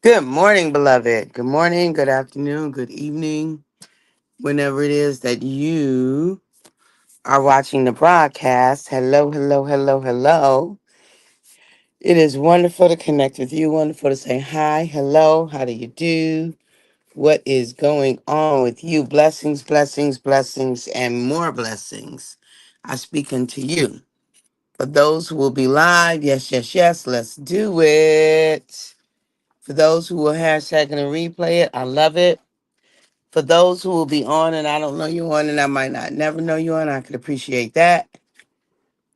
Good morning, beloved. Good morning, good afternoon, good evening, whenever it is that you are watching the broadcast. Hello, hello, hello, hello. It is wonderful to connect with you. Wonderful to say hi, hello, how do you do? What is going on with you? Blessings, blessings, blessings, and more blessings. I speak unto you. For those who will be live, yes, yes, yes, let's do it. For those who will hashtag and replay it, I love it. For those who will be on and I don't know you on and I might not never know you on, I could appreciate that.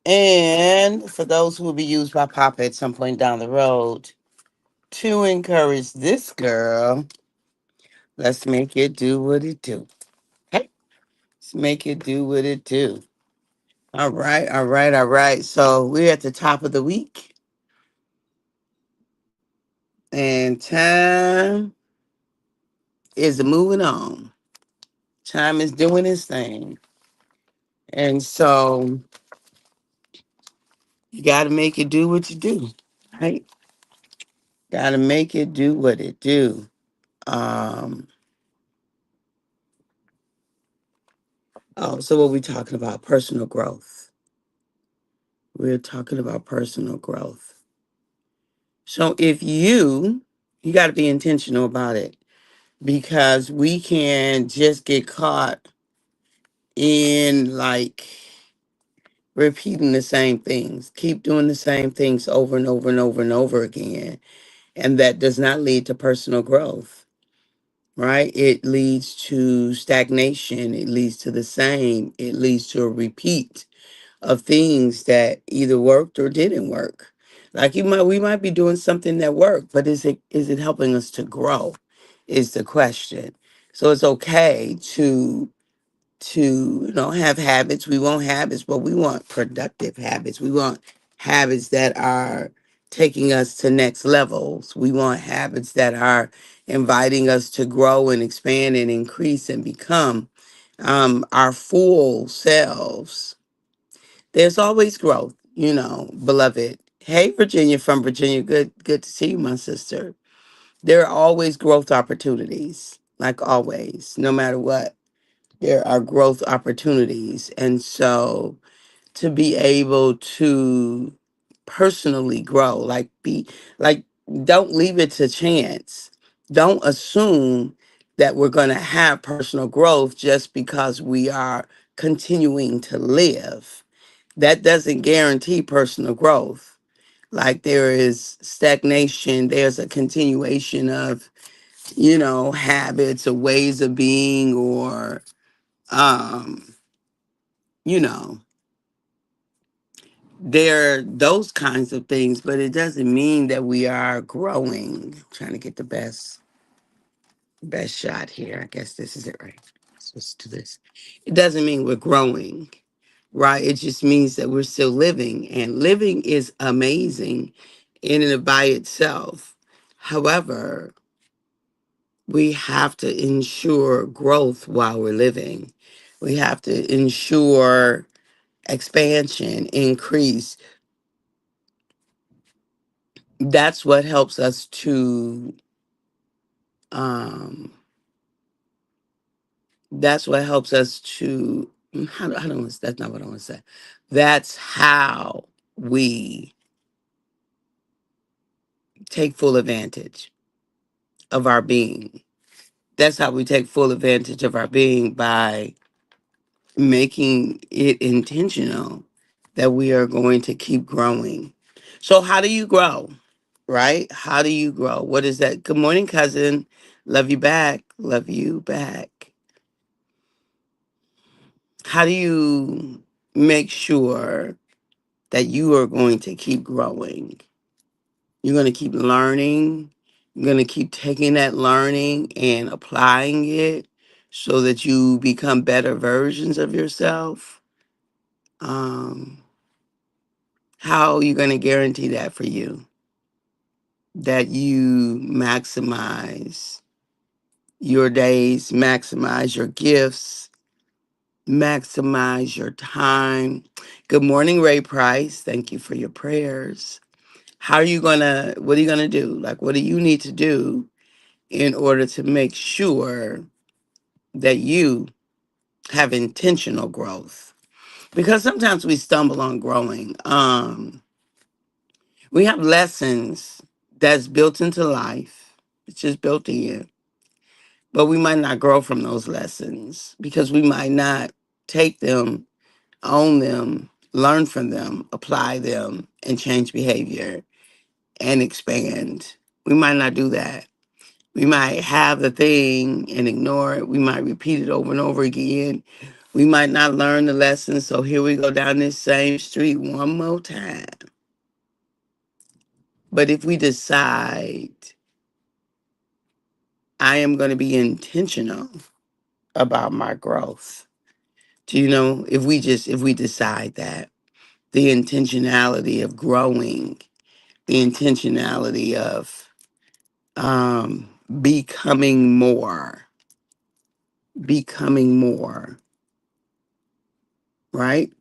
And for those who will be used by Papa at some point down the road to encourage this girl, let's make it do what it do. Hey, let's make it do what it do. All right, all right, all right. So we're at the top of the week and time is moving on. Time is doing its thing. And so you got to make it do what you do, right? Got to make it do what it do. Um, so what we talking about? Personal growth. We're talking about personal growth. So if you got to be intentional about it because we can just get caught in like repeating the same things, keep doing the same things over and over and over and over again. And that does not lead to personal growth, right? It leads to stagnation. It leads to the same. It leads to a repeat of things that either worked or didn't work. Like we might be doing something that worked, but is it helping us to grow? Is the question. So it's okay to have habits. We want habits, but we want productive habits. We want habits that are taking us to next levels. We want habits that are inviting us to grow and expand and increase and become our full selves. There's always growth, beloved. Hey, Virginia from Virginia. Good to see you, my sister. There are always growth opportunities, like always, no matter what. There are growth opportunities. And so to be able to personally grow, like, don't leave it to chance. Don't assume that we're going to have personal growth just because we are continuing to live. That doesn't guarantee personal growth. Like there is stagnation, there's a continuation of, habits or ways of being or um you know there are those kinds of things, but it doesn't mean that we are growing. I'm trying to get the best shot here. I guess this is it, right? Let's do this. It doesn't mean we're growing, right? It just means that we're still living, and living is amazing in and by itself. However, we have to ensure growth while we're living. We have to ensure expansion, increase. That's what helps us to um that's what helps us to how do I want that's not what I want to say. That's how we take full advantage of our being. That's how we take full advantage of our being by making it intentional that we are going to keep growing. So how do you grow? Right? How do you grow? What is that? Good morning, cousin. Love you back. Love you back. How do you make sure that you are going to keep growing? You're going to keep learning. You're going to keep taking that learning and applying it so that you become better versions of yourself. Um, how are you going to guarantee that for you? that you maximize your days, maximize your gifts, maximize your time. Good morning, Ray Price. Thank you for your prayers. How are you gonna, what are you gonna do? Like, what do you need to do in order to make sure that you have intentional growth? Because sometimes we stumble on growing. We have lessons that's built into life. It's just built in. But we might not grow from those lessons because we might not take them, own them, learn from them, apply them, and change behavior and expand. We might not do that. We might have the thing and ignore it. We might repeat it over and over again. We might not learn the lesson. So here we go down this same street one more time. But if we decide, I am going to be intentional about my growth, do you know, if we decide that, the intentionality of growing, the intentionality of becoming more, becoming more, right?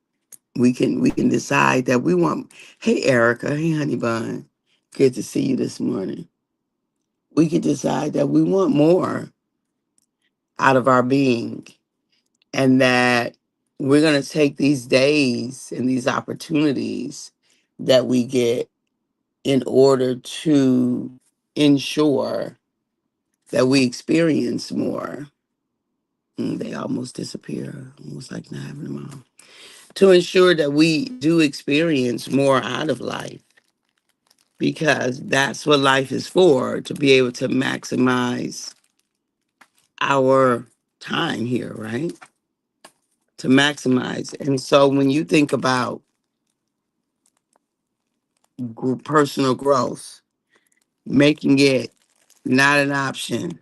We can decide that we want. Hey, Erica. Hey, Honey Bun. Good to see you this morning. We can decide that we want more out of our being, and that we're going to take these days and these opportunities that we get in order to ensure that we experience more. They almost disappear, almost like not having them on. To ensure that we do experience more out of life, because that's what life is for, to be able to maximize our time here, right? To maximize. And so when you think about personal growth, making it not an option,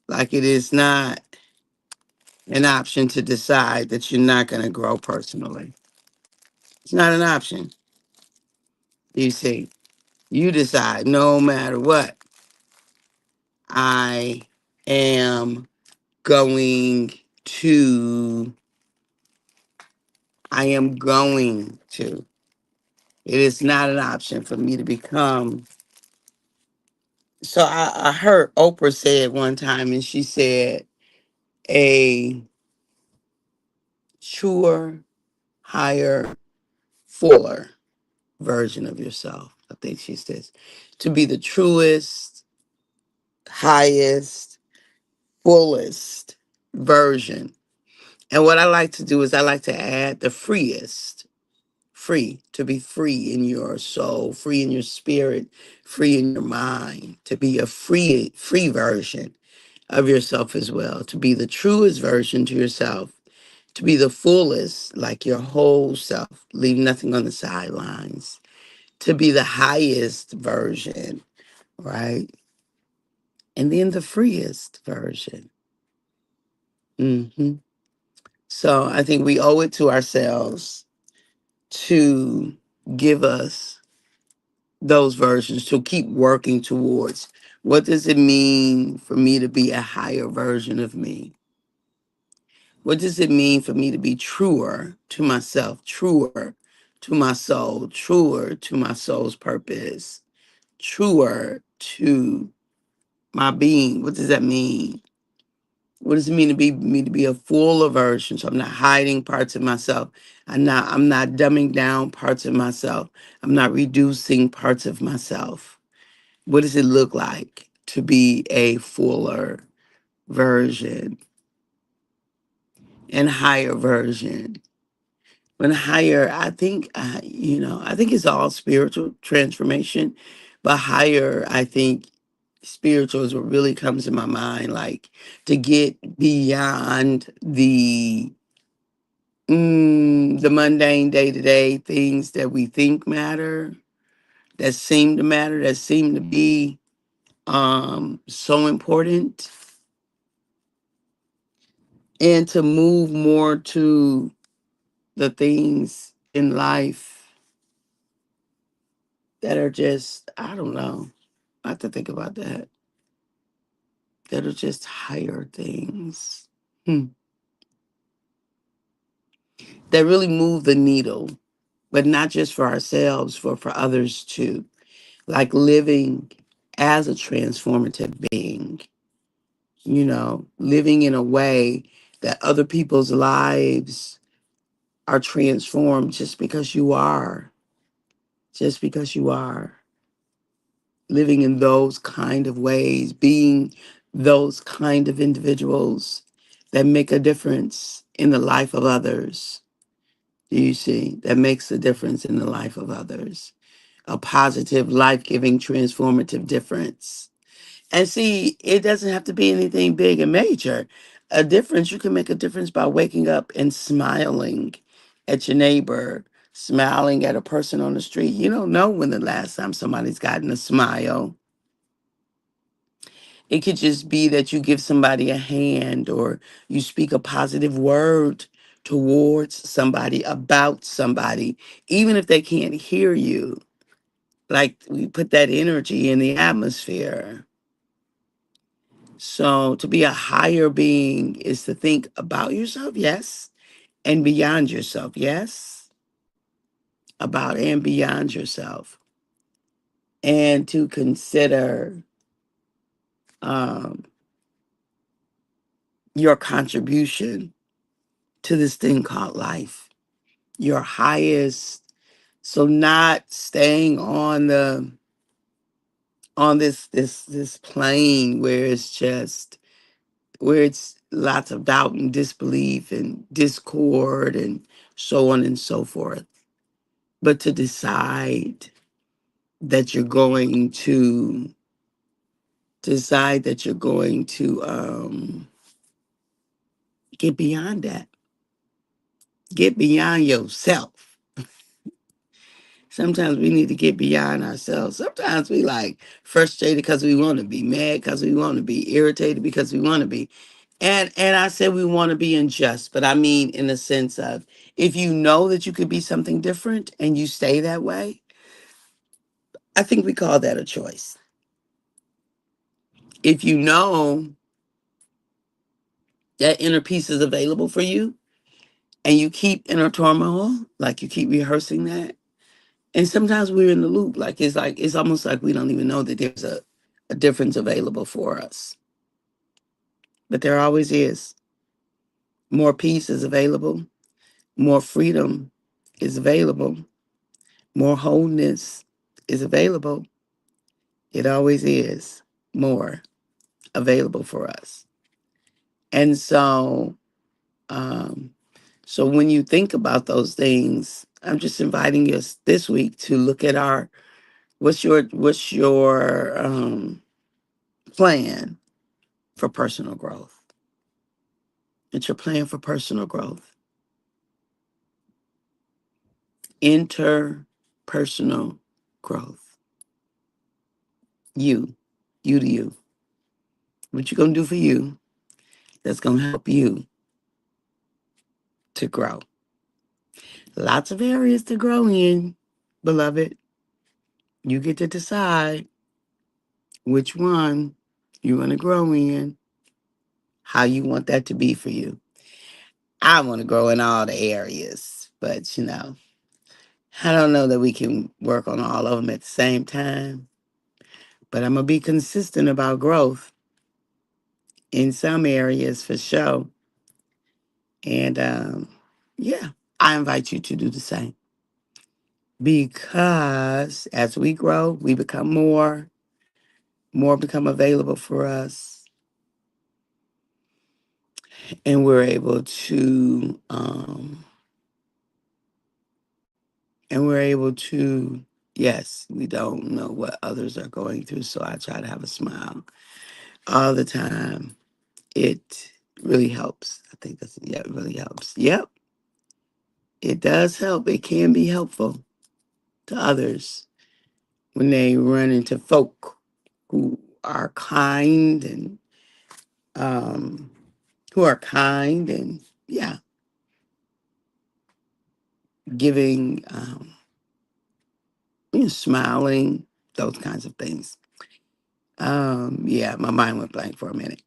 like it is not an option to decide that you're not going to grow personally. It's not an option. You see, you decide no matter what, I am going to, I am going to. It is not an option for me to become. So I heard Oprah say it one time, and she said, a truer, higher, fuller version of yourself. I think she says to be the truest, highest, fullest version. And what I like to do is I like to add the freest, free, to be free in your soul, free in your spirit, free in your mind, to be a free version of yourself as well, to be the truest version to yourself, to be the fullest, like your whole self, leave nothing on the sidelines, to be the highest version, right? And then the freest version. hmm So I think we owe it to ourselves to give us those versions, to keep working towards. What does it mean for me to be a higher version of me? What does it mean for me to be truer to myself, truer to my soul, truer to my soul's purpose, truer to my being? What does that mean? What does it mean to be me, to be a fuller version? So I'm not hiding parts of myself. I'm not dumbing down parts of myself. I'm not reducing parts of myself. What does it look like to be a fuller version and higher version? When higher, I think, I think it's all spiritual transformation, but higher, I think spiritual is what really comes to my mind, like to get beyond the mundane day to day things that we think matter, that seem to matter, that seem to be so important, and to move more to the things in life that are just, I don't know. I have to think about that. That are just higher things. Hmm. That really move the needle, but not just for ourselves, for others too. Like living as a transformative being, living in a way that other people's lives are transformed just because you are, just because you are living in those kind of ways, being those kind of individuals that make a difference in the life of others. Do you see? That makes a difference in the life of others. A positive, life giving, transformative difference. And see, it doesn't have to be anything big and major. A difference, you can make a difference by waking up and smiling at your neighbor, smiling at a person on the street. You don't know when the last time somebody's gotten a smile. It could just be that you give somebody a hand or you speak a positive word towards somebody, about somebody, even if they can't hear you. Like we put that energy in the atmosphere. So to be a higher being is to think about yourself, yes, and beyond yourself, yes, about and beyond yourself, and to consider um, your contribution to this thing called life, your highest. So not staying on this plane where it's lots of doubt and disbelief and discord and so on and so forth, but to that you're going to decide that you're going to get beyond that, get beyond yourself. Sometimes we need to get beyond ourselves. Sometimes we like frustrated because we want to be, mad because we want to be, irritated because we want to be. And I said we want to be unjust, but I mean in the sense of, if you know that you could be something different and you stay that way, I think we call that a choice. If you know that inner peace is available for you and you keep inner turmoil, like you keep rehearsing that. And sometimes we're in the loop. Like it's almost like we don't even know that there's a difference available for us. But there always is. More peace is available, more freedom is available, more wholeness is available. It always is more available for us. And um, so when you think about those things, I'm just inviting us this week to look at what's your plan for personal growth. It's your plan for personal growth. Interpersonal growth. You, you to you. What you gonna do for you that's gonna help you to grow. Lots of areas to grow in, beloved. You get to decide which one you want to grow in, how you want that to be for you. I want to grow in all the areas, but I don't know that we can work on all of them at the same time. But I'm going to be consistent about growth in some areas for sure. And yeah, I invite you to do the same, because as we grow, we become more become available for us, and we're able to, yes, we don't know what others are going through, so I try to have a smile all the time. It really helps. I think yeah, it really helps. Yep, it does help. It can be helpful to others when they run into folk who are kind and um yeah, giving smiling, those kinds of things. Yeah, my mind went blank for a minute.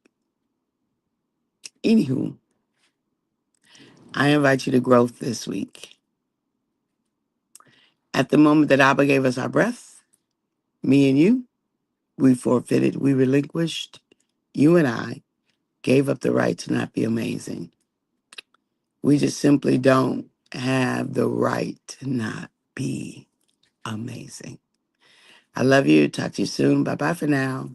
Anywho, I invite you to growth this week. At the moment that Abba gave us our breath, me and you, we forfeited, we relinquished, you and I gave up the right to not be amazing. We just simply don't have the right to not be amazing. I love you. Talk to you soon. Bye bye for now.